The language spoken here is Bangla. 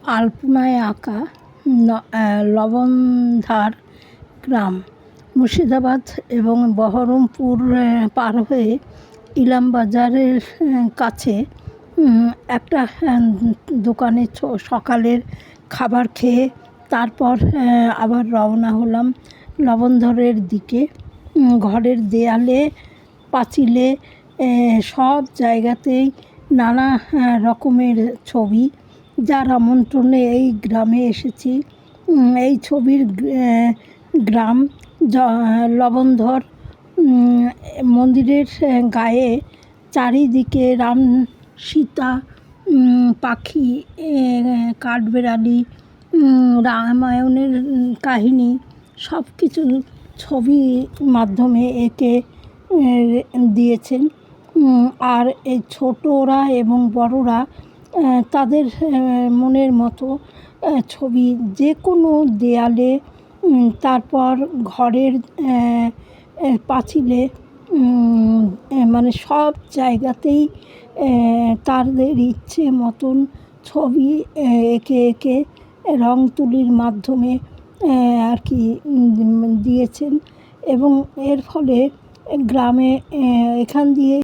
আলপনায় আঁকা লবণধার গ্রাম মুর্শিদাবাদ এবং বহরমপুর পার হয়ে ইলামবাজারের কাছে একটা দোকানে সকালের খাবার খেয়ে তারপর আবার রওনা হলাম লবণধরের দিকে। ঘরের দেয়ালে, পাঁচিলে, সব জায়গাতেই নানা রকমের ছবি। যার আমন্ত্রণে এই গ্রামে এসেছি। এই ছবির গ্রাম লবণধর। মন্দিরের গায়ে চারিদিকে রাম সীতা, পাখি, কাঠবেড়ালি, রামায়ণের কাহিনি সব কিছু ছবি মাধ্যমে এঁকে দিয়েছেন। আর এই ছোটরা এবং বড়রা তাদের মনের মতো ছবি যে কোনো দেয়ালে, তারপর ঘরের পাঁচিলে, মানে সব জায়গাতেই তাদের ইচ্ছে মতন ছবি এঁকে এঁকে রং তুলির মাধ্যমে আর কি দিয়েছেন। এবং এর ফলে গ্রামে এখান দিয়ে